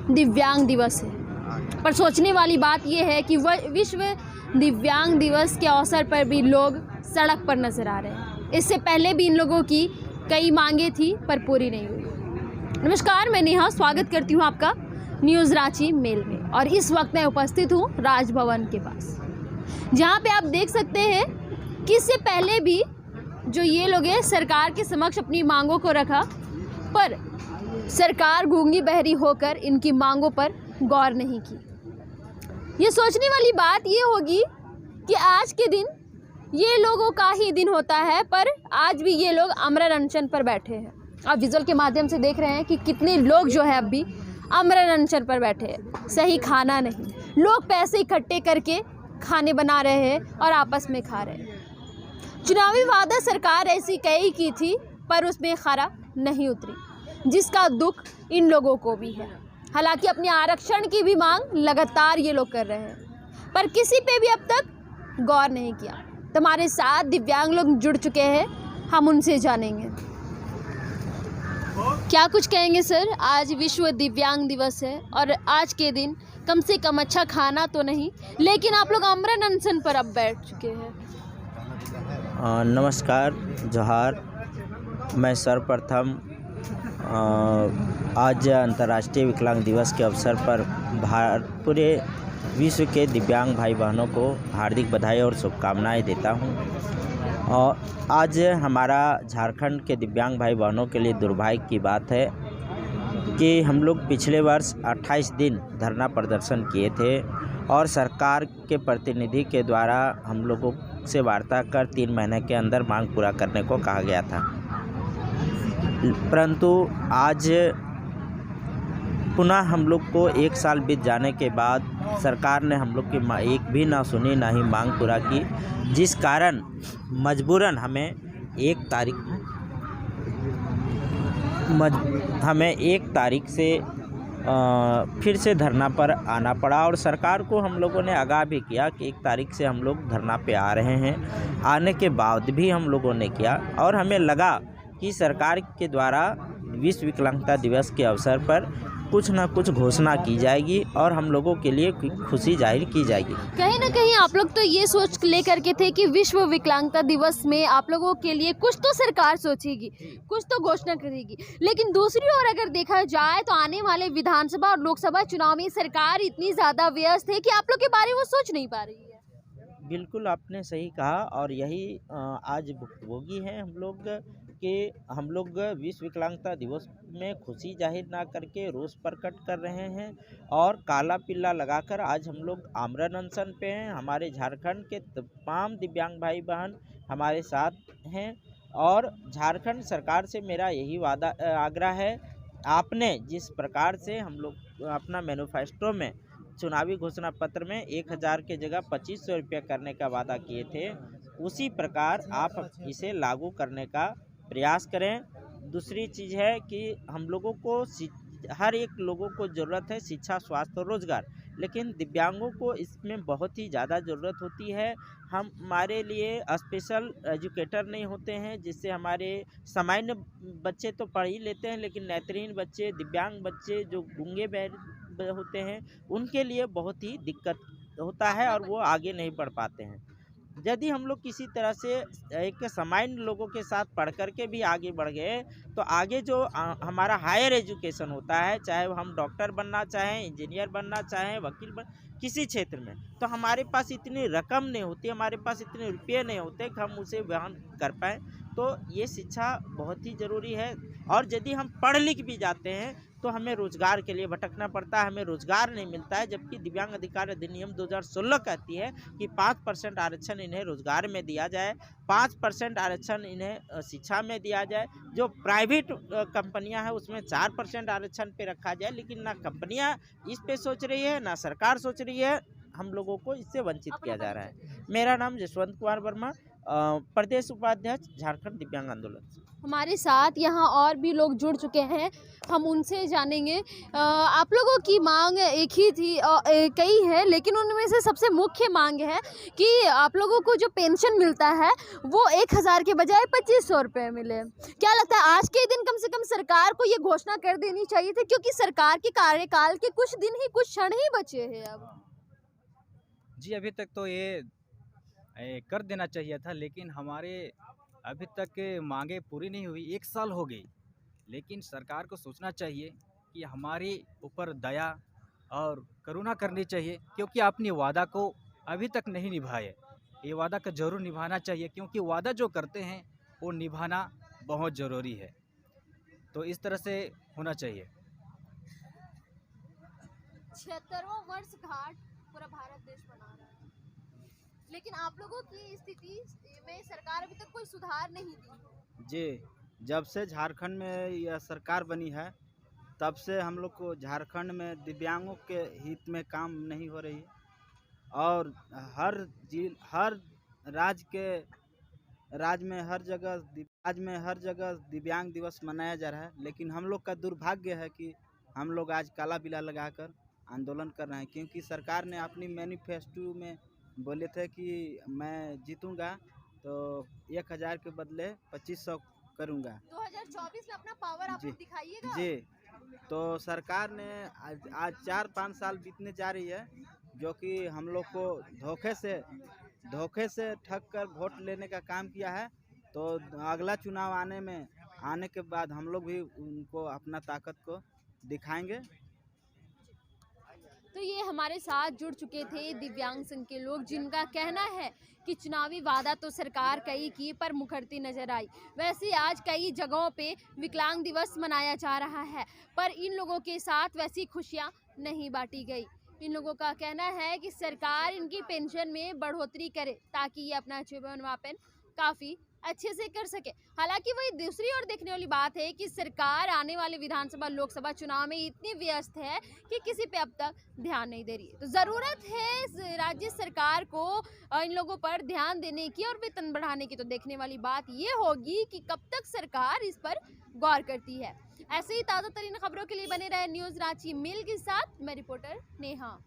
दिव्यांग दिवस है। पर सोचने वाली बात यह है कि वह विश्व दिव्यांग दिवस के अवसर पर भी लोग सड़क पर नजर आ रहे हैं। इससे पहले भी इन लोगों की कई मांगे थी पर पूरी नहीं हुई। नमस्कार, मैं नेहा स्वागत करती हूँ आपका न्यूज़ रांची मेल में। और इस वक्त मैं उपस्थित हूँ राजभवन के पास, जहाँ पे आप देख सकते हैं कि इससे पहले भी जो ये लोग हैं सरकार के समक्ष अपनी मांगों को रखा, पर सरकार गूंगी बहरी होकर इनकी मांगों पर गौर नहीं की। ये सोचने वाली बात ये होगी कि आज के दिन ये लोगों का ही दिन होता है, पर आज भी ये लोग आमरण अनशन पर बैठे हैं। आप विजुअल के माध्यम से देख रहे हैं कि कितने लोग जो है अब भी आमरण अनशन पर बैठे हैं। सही खाना नहीं, लोग पैसे इकट्ठे करके खाने बना रहे हैं और आपस में खा रहे हैं। चुनावी वादा सरकार ऐसी कई की थी, पर उसमें खरा नहीं उतरी, जिसका दुख इन लोगों को भी है। हालांकि अपने आरक्षण की भी मांग लगातार ये लोग कर रहे हैं, पर किसी पे भी अब तक गौर नहीं किया। तुम्हारे साथ दिव्यांग लोग जुड़ चुके हैं, हम उनसे जानेंगे क्या कुछ कहेंगे। सर, आज विश्व दिव्यांग दिवस है और आज के दिन कम से कम अच्छा खाना तो नहीं, लेकिन आप लोग आमरण अनशन पर अब बैठ चुके हैं। नमस्कार, जोहार। मैं सर्वप्रथम आज अंतर्राष्ट्रीय विकलांग दिवस के अवसर पर पूरे विश्व के दिव्यांग भाई बहनों को हार्दिक बधाई और शुभकामनाएं देता हूं। और आज हमारा झारखंड के दिव्यांग भाई बहनों के लिए दुर्भाग्य की बात है कि हम लोग पिछले वर्ष 28 दिन धरना प्रदर्शन किए थे और सरकार के प्रतिनिधि के द्वारा हम लोगों से वार्ता कर 3 महीने के अंदर मांग पूरा करने को कहा गया था। परंतु आज पुनः हम लोग को 1 साल बीत जाने के बाद सरकार ने हम लोग की एक भी ना सुनी, ना ही मांग पूरा की, जिस कारण मजबूरन हमें 1 तारीख से फिर से धरना पर आना पड़ा। और सरकार को हम लोगों ने आगाह भी किया कि 1 तारीख से हम लोग धरना पे आ रहे हैं। आने के बाद भी हम लोगों ने किया और हमें लगा कि सरकार के द्वारा विश्व विकलांगता दिवस के अवसर पर कुछ ना कुछ घोषणा की जाएगी और हम लोगों के लिए खुशी जाहिर की जाएगी। कहीं ना कहीं आप लोग तो ये सोच लेकर के थे कि विश्व विकलांगता दिवस में आप लोगों के लिए कुछ तो सरकार सोचेगी, कुछ तो घोषणा करेगी, लेकिन दूसरी ओर अगर देखा जाए तो आने वाले विधानसभा और लोकसभा चुनाव में सरकार इतनी ज़्यादा व्यस्त है कि आप लोग के बारे में वो सोच नहीं पा रही है। बिल्कुल, आपने सही कहा और यही आज भुक्तभोगी हैं हम लोग कि हम लोग विश्व विकलांगता दिवस में खुशी जाहिर ना करके रोष प्रकट कर रहे हैं और काला पिल्ला लगाकर आज हम लोग आमरण अनशन पे हैं। हमारे झारखंड के तमाम दिव्यांग भाई बहन हमारे साथ हैं और झारखंड सरकार से मेरा यही आग्रह है, आपने जिस प्रकार से हम लोग अपना मैनिफेस्टो में चुनावी घोषणा पत्र में 1000 के जगह 2500 रुपये करने का वादा किए थे, उसी प्रकार आप इसे लागू करने का प्रयास करें। दूसरी चीज़ है कि हम लोगों को हर एक लोगों को ज़रूरत है शिक्षा, स्वास्थ्य और रोज़गार, लेकिन दिव्यांगों को इसमें बहुत ही ज़्यादा ज़रूरत होती है। हमारे लिए स्पेशल एजुकेटर नहीं होते हैं, जिससे हमारे सामान्य बच्चे तो पढ़ ही लेते हैं, लेकिन नेत्रहीन बच्चे, दिव्यांग बच्चे जो गूंगे बहरे होते हैं, उनके लिए बहुत ही दिक्कत होता है और वो आगे नहीं बढ़ पाते हैं। यदि हम लोग किसी तरह से एक सामान्य लोगों के साथ पढ़ कर के भी आगे बढ़ गए तो आगे जो हमारा हायर एजुकेशन होता है, चाहे हम डॉक्टर बनना चाहें, इंजीनियर बनना चाहें, वकील किसी क्षेत्र में, तो हमारे पास इतनी रकम नहीं होती, हमारे पास इतने रुपये नहीं होते कि हम उसे वहन कर पाएँ। तो ये शिक्षा बहुत ही ज़रूरी है और यदि हम पढ़ लिख भी जाते हैं तो हमें रोज़गार के लिए भटकना पड़ता है, हमें रोज़गार नहीं मिलता है। जबकि दिव्यांग अधिकार अधिनियम 2016 कहती है कि 5% आरक्षण इन्हें रोज़गार में दिया जाए, 5% आरक्षण इन्हें शिक्षा में दिया जाए। जो प्राइवेट कंपनियां हैं उसमें 4% आरक्षण पे रखा जाए, लेकिन ना कंपनियां इस पे सोच रही है, ना सरकार सोच रही है। हम लोगों को इससे वंचित किया जा रहा है। मेरा नाम जसवंत कुमार वर्मा प्रदेश उपाध्यक्ष झारखंड दिव्यांग आंदोलन से। हमारे साथ यहाँ और भी लोग जुड़ चुके हैं, हम उनसे जानेंगे। आप लोगों की मांग एक ही थी और कई है, लेकिन उनमें से सबसे मुख्य मांग है कि आप लोगों को जो पेंशन मिलता है वो 1000 के बजाय 2500 रुपये मिले। क्या लगता है आज के दिन कम से कम सरकार को ये घोषणा कर देनी चाहिए थी, क्योंकि सरकार के कार्यकाल के कुछ दिन ही, कुछ क्षण ही बचे हैं अब। जी, अभी तक तो ये कर देना चाहिए था, लेकिन हमारे अभी तक मांगे पूरी नहीं हुई। 1 साल हो गई, लेकिन सरकार को सोचना चाहिए कि हमारे ऊपर दया और करुणा करनी चाहिए, क्योंकि अपनी वादा को अभी तक नहीं निभाए। ये वादा का जरूर निभाना चाहिए, क्योंकि वादा जो करते हैं वो निभाना बहुत ज़रूरी है। तो इस तरह से होना चाहिए। 76वां वर्षगांठ पूरा भारत देश मना रहा है, लेकिन आप लोगों की स्थिति में सरकार अभी तक कोई सुधार नहीं दी। जी, जब से झारखंड में यह सरकार बनी है, तब से हम लोग को झारखंड में दिव्यांगों के हित में काम नहीं हो रही है और हर राज्य में हर जगह दिव्यांग दिवस मनाया जा रहा है। लेकिन हम लोग का दुर्भाग्य है कि हम लोग आज काला बिला लगाकर आंदोलन कर रहे हैं, क्योंकि सरकार ने अपनी मैनिफेस्टो में बोले थे कि मैं जीतूंगा तो 1000 के बदले 2500 करूंगा। 2024 में अपना पावर आप लोग दिखाइएगा। जी, तो सरकार ने आज 4-5 साल बीतने जा रही है, जो कि हम लोग को धोखे से ठग कर वोट लेने का काम किया है। तो अगला चुनाव आने के बाद हम लोग भी उनको अपना ताकत को दिखाएंगे। तो ये हमारे साथ जुड़ चुके थे दिव्यांग संघ के लोग, जिनका कहना है कि चुनावी वादा तो सरकार कई की पर मुखरती नजर आई। वैसे आज कई जगहों पे विकलांग दिवस मनाया जा रहा है, पर इन लोगों के साथ वैसी खुशियां नहीं बांटी गई। इन लोगों का कहना है कि सरकार इनकी पेंशन में बढ़ोतरी करे ताकि ये अपना जीवन यापन काफ़ी अच्छे से कर सके। हालांकि वही दूसरी ओर देखने वाली बात है कि सरकार आने वाले विधानसभा लोकसभा चुनाव में इतनी व्यस्त है कि किसी पे अब तक ध्यान नहीं दे रही है। तो ज़रूरत है राज्य सरकार को इन लोगों पर ध्यान देने की और वेतन बढ़ाने की। तो देखने वाली बात ये होगी कि कब तक सरकार इस पर गौर करती है। ऐसे ही ताज़ा तरीन खबरों के लिए बने रहे न्यूज़ रांची मेल के साथ। मैं रिपोर्टर नेहा।